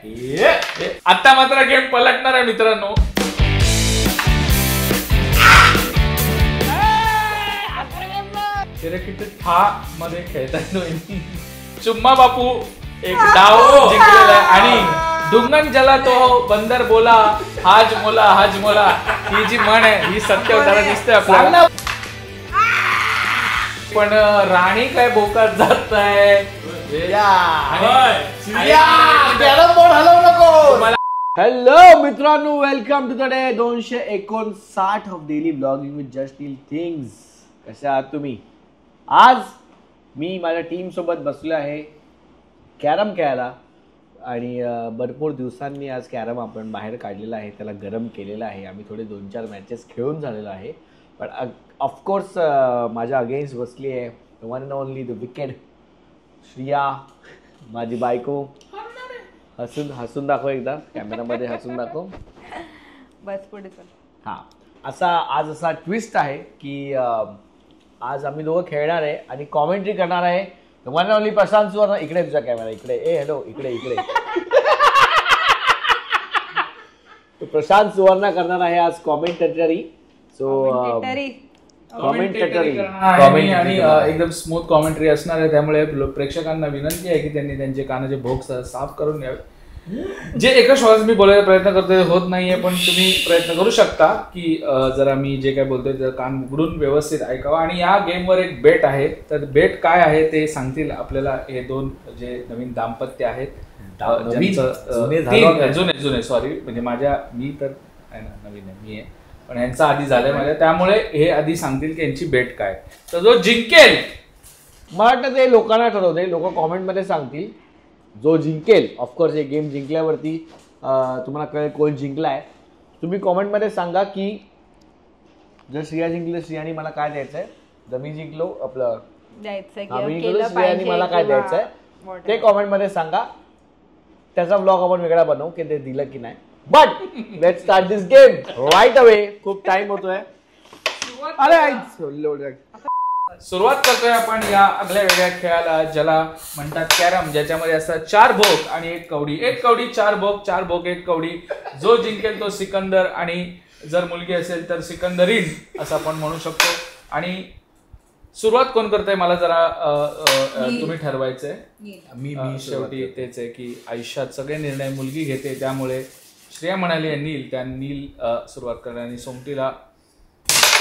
आता मात्र गेम पलटणार आहे मित्रांनो. था मध्ये खेळताय चुम्मा बापू एक डाव जिंकलेला आहे आणि डुंगन जला तो बंदर बोला हाज मोला ही जी म्हण आहे ही सत्य होताना दिसते आपल्याला. पण राणी काय बोकात जात आहे. हॅलो मित्रांनो, welcome to the day 259 of daily blogging with just teal things. कसे आहात तुम्ही? आज मी माझ्या टीम सोबत बसलो आहे कॅरम खेळायला आणि भरपूर दिवसांनी आज कॅरम आपण बाहेर काढलेला आहे, त्याला गरम केलेला आहे. आम्ही थोडे 2-4 मॅचेस खेळून झालेलो आहे. पण ऑफकोर्स माझ्या अगेन्स्ट बसली आहे one and only the wicked Shriya, माझी बायको. हसून दाखव एकदा कॅमेरामध्ये, हसून दाखव बस पुढे चल. हां, आज असा ट्विस्ट आहे की आज आम्ही दोघं खेळणार आहे आणि कॉमेंट्री करणार आहे वन अँड ओनली प्रशांत सुवर्ण. इकडे तुझा कॅमेरा, इकडे. हॅलो, इकडे. प्रशांत सुवर्ण करणार आहे आज कॉमेंटेटरी. कॉमेंटेटरी आणि एकदम स्मूथ कॉमेंट्री असणार आहे. त्यामुळे प्रेक्षकांना विनंती आहे की त्यांनी त्यांचे कानाचे भोग साफ करून घ्यावे. जे एका श्वासात मी बोलायचा प्रयत्न करतोय होत नाहीये, पण तुम्ही प्रयत्न करू शकता की जरा मी जे काय बोलतोय जर कान उघडून व्यवस्थित ऐकावं. आणि या गेमवर एक बेट आहे, तर बेट काय आहे ते सांगतील आपल्याला हे दोन जे नवीन दाम्पत्य आहेत. जुने सॉरी, म्हणजे मी तर नवीन आहे, मी आहे, पण यांचा आधी झालंय माझ्या, त्यामुळे हे आधी सांगतील की यांची बेट काय. तर जो जिंकेल, मला वाटतं ते लोकांना ठरवते, लोक कॉमेंटमध्ये सांगतील जो जिंकेल. ऑफकोर्स हे गेम जिंकल्यावरती तुम्हाला कळेल कोण जिंकलाय. तुम्ही कॉमेंटमध्ये सांगा की जर श्रिया जिंकली, श्रियानी मला काय द्यायचंय, जर मी जिंकलो आपलं श्रियानी मला काय द्यायचंय ते कॉमेंटमध्ये सांगा. त्याचा ब्लॉग आपण वेगळा बनवू की ते दिलं की नाही. But let's start this game right away. खूप टाइम होतोय. सुरुवात करतोय आपण या आगळ्या वेगळ्या खेळाला ज्याला म्हणतात कॅरम, ज्याच्यामध्ये असतात 4 भोग आणि 1 कवडी. 1 कवडी 4 भोग, 4 भोग 1 कवडी. जो जिंकेल तो सिकंदर, आणि जर मुलगी असेल तर सिकंदरीन असं आपण म्हणू शकतो. आणि सुरुवात कोण करतंय मला जरा तुम्ही ठरवायचंय. मी शेवटी तेच आहे की आयुष्यात सगळे निर्णय मुलगी घेते, त्यामुळे श्रेया म्हणाली नील, त्या नील सुरुवात करणार आणि सोमटीला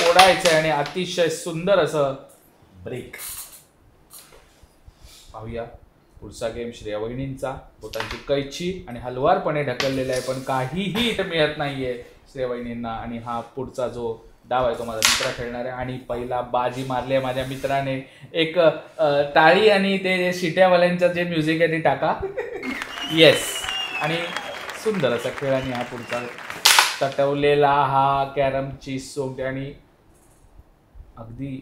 ओढायचंय आणि अतिशय सुंदर असं ब्रेक. पाहूया पुढचा गेम श्रेया वहिनींचा. बोटांची कैची आणि हलवारपणे ढकललेला आहे, पण काहीही इथे मिळत नाहीये श्रेया वहिनींना. आणि हा पुढचा जो डाव आहे तो माझा मित्र खेळणार आहे आणि पहिला बाजी मारली आहे माझ्या मित्राने. एक टाळी आणि ते शिट्यावाल्यांचं जे म्युझिक आहे ते टाका. येस. आणि सुंदर असा खेळ. आणि हा पुढचा तटवलेला हा कॅरमची सोंगटी आणि अगदी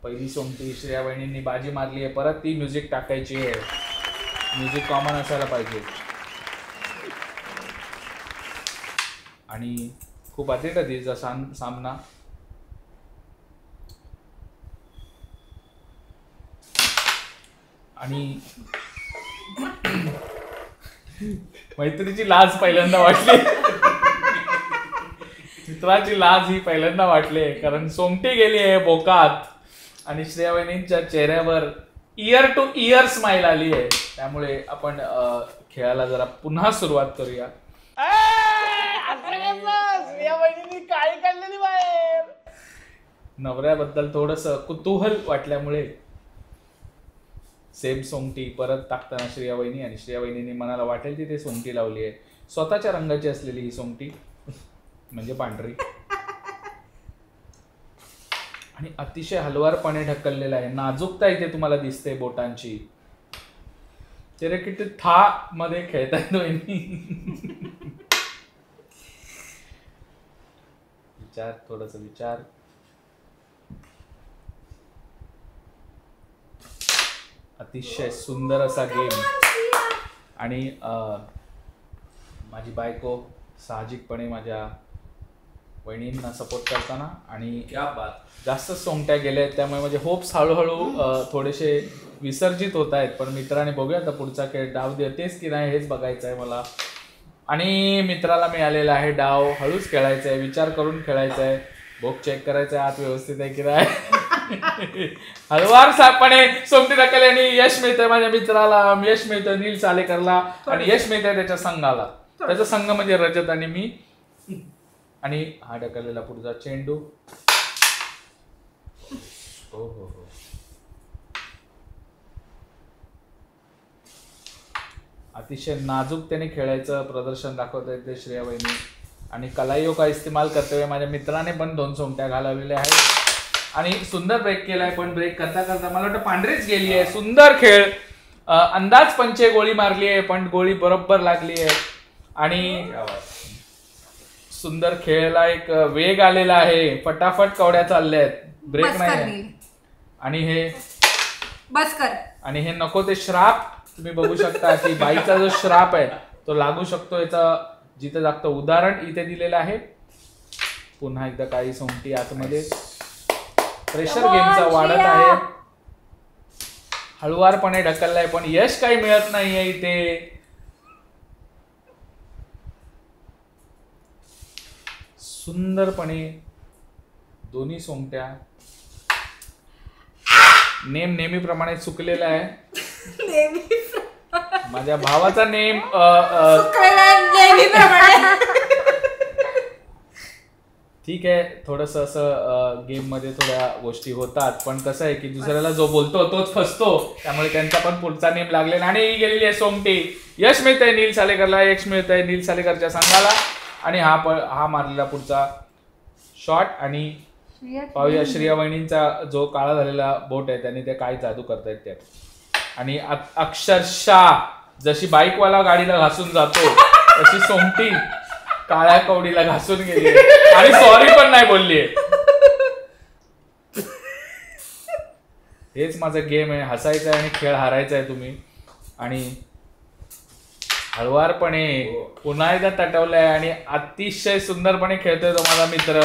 पहिली सोंगटी श्रेया वहिनींनी बाजी मारली आहे. परत ती म्युझिक टाकायची आहे. म्युझिक कॉमन असायला पाहिजे. आणि खूप अतिटधीचा सामना. आणि मैत्रीची लाज पहिल्यांदा वाटली. मित्राची लाज ही पहिल्यांदा वाटली, कारण सोमटी गेली आहे बोकात आणि श्रेया वहिनींच्या चेहऱ्यावर इयर टू इयर स्माइल आली आहे. त्यामुळे आपण खेळाला जरा पुन्हा सुरुवात करूया. श्रेया वहिनींनी काळी काढलेली बाहेर. नवऱ्याबद्दल थोडस कुतूहल वाटल्यामुळे सेम सोंगटी परत टाकताना श्रेया वहिनी, आणि श्रेया वहिनींनी मनाला वाटेल तिथे सोंगटी लावली आहे. स्वतःच्या रंगाची असलेली ही सोंगटी, म्हणजे पांढरी, आणि अतिशय हलवारपणे ढकललेला आहे. नाजूकता इथे तुम्हाला दिसते बोटांची. तेरे किती था मध्ये खेळतायत वहिनी. विचार, थोडस विचार. अतिशय सुंदर असा गेम. आणि माझी बायको साहजिकपणे माझ्या वहिनींना सपोर्ट करताना, आणि जास्त सोंगट्या गेल्या त्यामुळे माझे होप्स हळूहळू थोडेसे विसर्जित होत आहेत. पण मित्राने बघूया आता पुढचा खेळ डाव देतेस की नाही हेच बघायचं आहे मला. आणि मित्राला मिळालेला आहे डाव. हळूच खेळायचा आहे, विचार करून खेळायचा आहे. भोग चेक करायचा आहे आत व्यवस्थित आहे की नाही. हळवार सापणे सोमती ढकलल्याने यश मिळतंय माझ्या मित्राला. यश मिळतंय नील चालेकरला आणि यश मिळतंय त्याच्या संघाला. त्याचा संघ म्हणजे रजत आणि मी. आणि हा ढकललेला पुढचा चेंडू. हो हो हो. अतिशय नाजूकतेने खेळायचं प्रदर्शन दाखवत आहेत ते श्रेया वहिनी. आणि कलाईयो का इस्तेमाल करते हुए माझ्या मित्राने पण 2 सोंगट्या घालवलेल्या आहेत. आणि सुंदर ब्रेक केलाय. पण ब्रेक करता करता मला वाटतं पांढरीच गेली आहे. सुंदर खेळ. अंदाज पंचे गोळी मारली आहे पण गोळी बरोबर लागली आहे. आणि सुंदर खेळला एक वेग आलेला आहे. फटाफट कवड्या चालल्या आहेत. ब्रेक नाही. आणि हे बस कर. आणि हे नको ते श्राप तुम्ही बघू शकता की बाईचा जो श्राप आहे तो लागू शकतो. याचा जिथे जागतं उदाहरण इथे दिलेलं आहे. पुन्हा एकदा काळी सोंगटी आतमध्ये. प्रेशर गेमचा वाढत आहे. हळुवारपणे ढकललाय पण यश काही मिळत नाहीये इथे. सुंदरपणे दोन्ही सोंगट्या. नेम नेहमीप्रमाणे चुकलेला आहे. माझ्या भावाचा नेम ठीक आहे. थोडस असं गेम मध्ये थोड्या गोष्टी होतात. पण कसं आहे की दुसऱ्याला जो बोलतो तोच फसतो. त्यामुळे त्यांचा पण पुढचा नेम लागलेला. आणि ही गेलेली आहे सोंगटी. यश मिळतंय नील सालेकरला. यश मिळतंय नील सालेकरच्या संघाला. आणि हा मारलेला पुढचा शॉट. आणि पाहूया श्रेया वहिनींचा जो काळा झालेला बोट आहे त्याने ते काय जादू करतायत ते. आणि अक्षरशः जशी बाईकवाला गाडीला घासून जातो तशी सोंगटी काळ्या कवडीला घासून गेली आणि सॉरी पण नाही बोलली. हेच माझं गेम आहे. हसायचं आहे आणि खेळ हारायचा आहे तुम्ही. आणि हळुवारपणे पुन्हा एकदा तटवलंय आणि अतिशय सुंदरपणे खेळतोय तो माझा मित्र.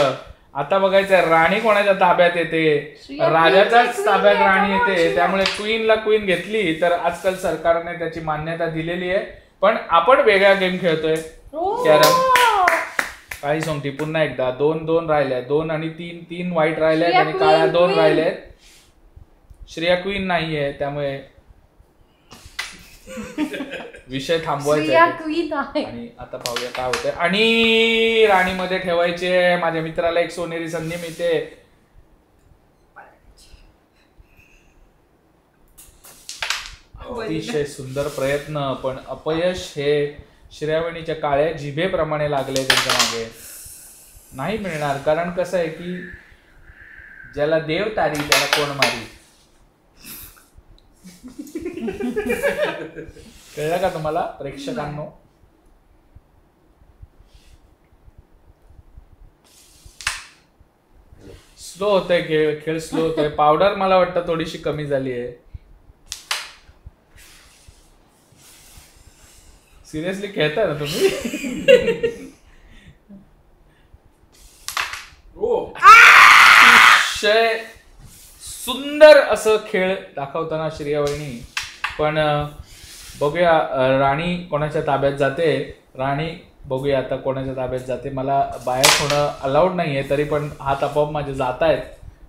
आता बघायचंय राणी कोणाच्या ताब्यात येते. राजाच्याच ताब्यात राणी येते. त्यामुळे क्वीनला क्वीन घेतली तर आजकाल सरकारने त्याची मान्यता दिलेली आहे. पण आपण वेगळा गेम खेळतोय कॅरम. काळी सोंगटी पुन्हा एकदा. 2-2 राहिल्या. 2 आणि 3 वाईट राहिल्यात आणि काळ्या 2 राहिल्यात. श्रेया क्वीन नाहीये त्यामुळे विषय थांबवायचा. आणि आता पाहूया काय होतंय. आणि राणीमध्ये ठेवायचे. माझ्या मित्राला एक सोनेरी संधी मिळते. अतिशय सुंदर प्रयत्न पण अपयश हे श्रेयावणीच्या काळ्या जिभेप्रमाणे लागले त्यांच्या मागे. नाही मिळणार. कारण कसं आहे की ज्याला देव तारी त्याला कोण मारी. कळलं का तुम्हाला प्रेक्षकांनो. स्लो होतंय खेळ स्लो होतोय. पावडर मला वाटतं थोडीशी कमी झाली आहे. सिरियसली खेळताय ना तुम्ही. सुंदर असं खेळ दाखवताना श्रेया वहिनी. पण बघूया राणी कोणाच्या ताब्यात जाते. राणी बघूया आता कोणाच्या ताब्यात जाते. मला बाहेर होणं अलाउड नाहीये तरी पण हात आपोआप माझे जात आहेत.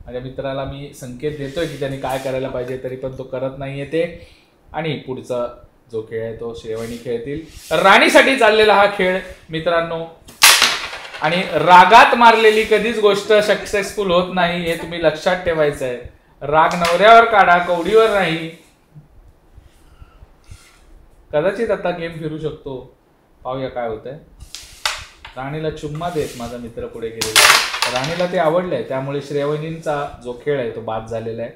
माझ्या मित्राला मी संकेत देतोय की त्यांनी काय करायला पाहिजे तरी पण तो करत नाहीये ते. आणि पुढचा जो खेळ आहे तो श्रेया वहिनी खेळतील. राणीसाठी चाललेला हा खेळ मित्रांनो. आणि रागात मारलेली कधीच गोष्ट सक्सेसफुल होत नाही हे तुम्ही लक्षात ठेवायचं आहे. राग नवऱ्यावर काढा कवडीवर नाही. कदाचित आता गेम फिरू शकतो. पाहूया काय होतंय. राणीला चुम्मा देत माझा मित्र पुढे गेलेला. राणीला ते आवडलंय त्यामुळे श्रेया वहिनींचा जो खेळ आहे तो बाद झालेला आहे.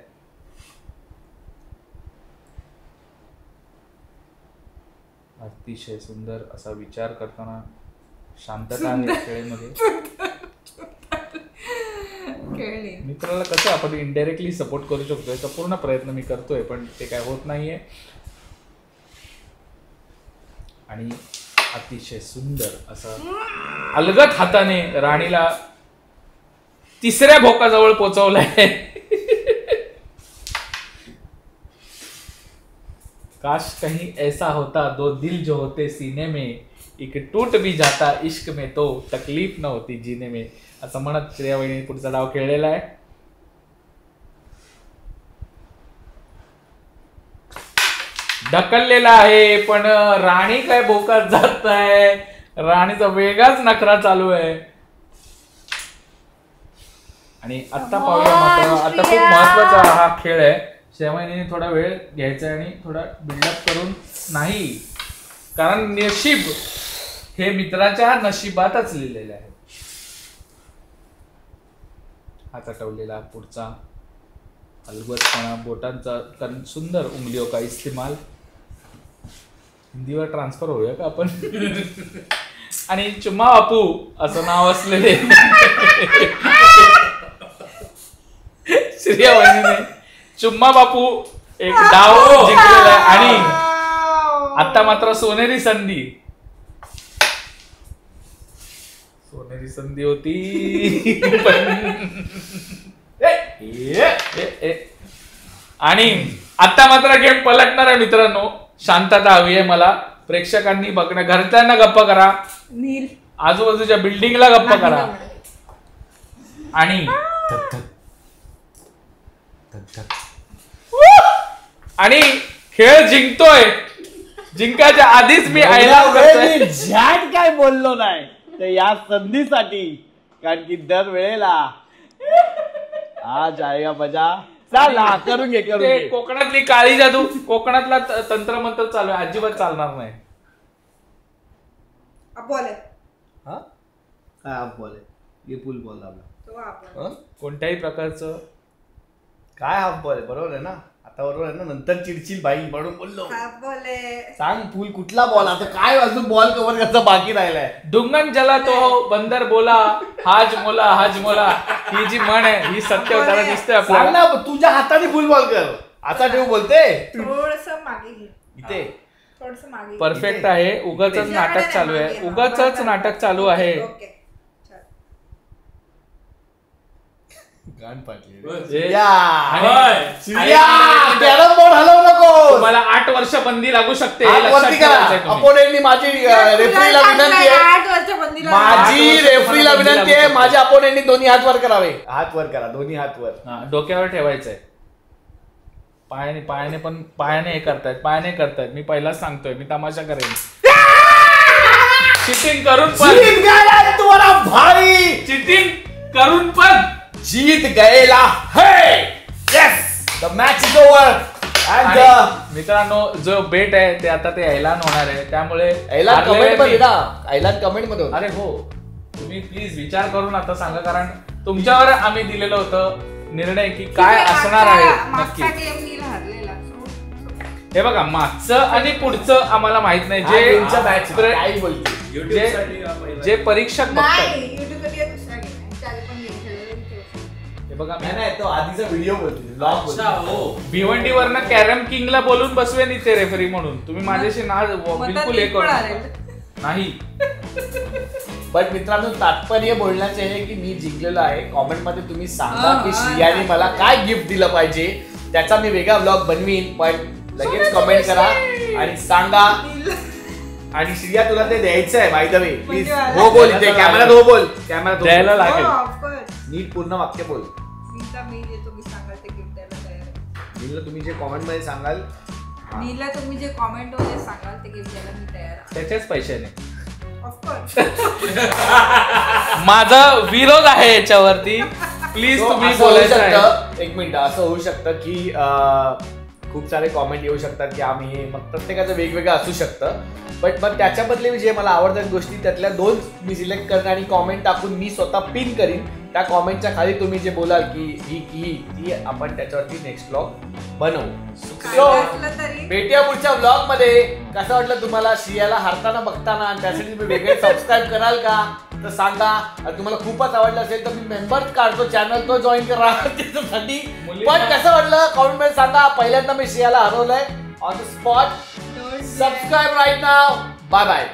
अतिशय सुंदर असा विचार करताना शांतता आहे खेळीमध्ये. मित्राला कसं आपण इनडायरेक्टली सपोर्ट करू शकतो याचा पूर्ण प्रयत्न मी करतोय पण ते काय होत नाहीये. आणि अतिशय सुंदर असं अलगद हाताने राणीला 3ऱ्या भोकाजवळ पोहोचवलंय. काश कहीं ऐसा होता दो दिल जो होते सीने में एक टूट भी जाता इश्क में तो तकलीफ न होती जीने में, असं म्हणत श्रेया वहिनी पुढचा डाव खेळलेला आहे. ढकललेला आहे पण राणी काय भोकात जात आहे. राणीचा वेगळाच नखरा चालू आहे. आणि आता पाहूया मात्र आता खूप महत्वाचा हा खेळ आहे. श्रेयाने थोडा वेळ घ्यायचा आणि थोडा बिल्डअप करून नाही, कारण नशीब हे मित्राच्या नशिबातच लिहिलेलं आहे. हात आटवलेला पुढचा अलगदपणा बोटांचा सुंदर उंगलियों का इस्तेमाल. हिंदीवर ट्रान्सफर होऊया का आपण. आणि चुम्मा बापू असं नाव असलेले श्रेया वहिनीने चुम्मा बापू एक डाव जिंकलेला आहे. आणि आता मात्र सोनेरी संधी होती आणि आता मात्र गेम पलटणार आहे मित्रांनो. शांतता हवी आहे मला. प्रेक्षकांनी बघणं, घरच्यांना गप्प करा, नील आजूबाजूच्या बिल्डिंगला गप्प करा. आणि आणि खेळ जिंकतोय. जिंकायच्या आधीच मी झॅट काय बोललो नाही तर या संधीसाठी, कारण की दर वेळेला आज आएगा मजा. चला करून घे करून घे. कोकणातली काळी जादू, कोकणातला तंत्रमंत्र चालू आहे, अजिबात चालणार नाही. बॉल आहे हा काय आप बॉल आहे, ये पुल बॉल आपला तो आपण कोणत्याही प्रकारचं काय हाफ बॉल आहे. बरोबर आहे ना, आता बरोबर आहे ना. नंतर चिडचिल बाई म्हणून बोललो. बॉल आहे. सांग फुल कुठला बॉल. आता काय अजून बॉल कव्हर करायचं बाकी राहिलाय. डुंगन जला तो बंदर बोला हाज मोला ही जी म्हण आहे ही सत्य होताना दिसतंय सांग आपल्याला. ना, तुझ्या हाताने फुल बॉल कर. आता ठेव बोलते थोडस मागे घे, इथे. थोडस मागे. परफेक्ट आहे. उगाच नाटक चालू आहे, उगाच नाटक चालू आहे. ओके गाण पाटली. कॅरम बोर्ड हलवू नको. तुम्हाला 8 वर्ष बंदी लागू शकते. वरती करा. अपोनेंटनी माझी रेफरीला विनंती आहे. माझी रेफरीला विनंती आहे, माझ्या अपोनेंटनी दोन्ही हात वर करावे. हात वर करा, दोन्ही हात वर. डोक्यावर ठेवायचंय. पायाने हे करतायत, पायाने करतायत. मी पहिलाच सांगतोय, मी तमाशा करेन. चिटिंग करून पण तुम्हाला भाई चिटिंग करून पण जीत गएला है. Yes, the match is over. And मित्रांनो, जो बेट आहे ते आता ते ऐलान होणार आहे, त्यामुळे ऐलान कमेंट मध्ये ना, ऐलान कमेंट मध्ये. अरे हो, तुम्ही प्लीज विचार करून आता सांगा, कारण तुमच्यावर आम्ही दिलेलं होतं निर्णय की काय असणार आहे नक्की. हे बघा, मागचं आणि पुढचं आम्हाला माहित नाही. जे परीक्षक बघतात हे बघा, मी नाही तो आधीचा व्हिडिओ बोलतो. भिवंडी वरनं कॅरम किंगला बोलून बसवेन इथे रेफरी म्हणून. तुम्ही माझ्याशी ना बिलकुल हे करू नाही. बट मित्रांनो, तात्पर्य बोलण्याचे आहे की मी जिंकलेलो आहे. कॉमेंट मध्ये तुम्ही सांगा की श्रियाने मला काय गिफ्ट दिलं पाहिजे. त्याचा मी वेगळा ब्लॉग बनवीन. पण लगेच कमेंट करा आणि सांगा. आणि श्रिया, तुला ते द्यायचं आहे बाय द वे. प्लीज हो बोल. इथे कॅमेरा हो बोल. कॅमेरा द्यायला लागेल. नीट पूर्ण वाक्य बोल. नीला, तुम्ही जे कॉमेंट मध्ये सांगाल नीला तुम्ही जे कॉमेंट मध्ये सांगाल ते गिफ्ट द्यायला मी तयार आहे. त्याच्याच पैशाने. ऑफकोर्स. माझा विरोध आहे याच्यावरती. प्लीज तुम्ही बोलायचं आहे. एक मिनिट, असं होऊ शकतं की खूप सारे कॉमेंट येऊ शकतात की आम्ही, मग प्रत्येकाचं वेगवेगळं असू शकतं. बट मग त्याच्या बदले जे मला आवडतात गोष्टी त्यातल्या 2 मी सिलेक्ट करणार आणि कॉमेंट टाकून मी स्वतः पिन करीन. त्या कॉमेंटच्या खाली तुम्ही जे बोलाल की ही आपण त्याच्यावरती नेक्स्ट ब्लॉग बनवू. भेटूया पुढच्या ब्लॉग मध्ये. कसं वाटलं तुम्हाला श्रियाला हारताना बघताना, आणि त्यासाठी तुम्ही वेगळे सबस्क्राईब कराल का तर सांगा. आणि तुम्हाला खूपच आवडलं असेल तर मी मेंबर काढतो चॅनल, तो जॉईन करा त्याच्यासाठी. पण कसं वाटलं कॉमेंट मध्ये सांगा. पहिल्यांदा मी श्रियाला हरवलंय on the spot. Subscribe right now. Bye bye.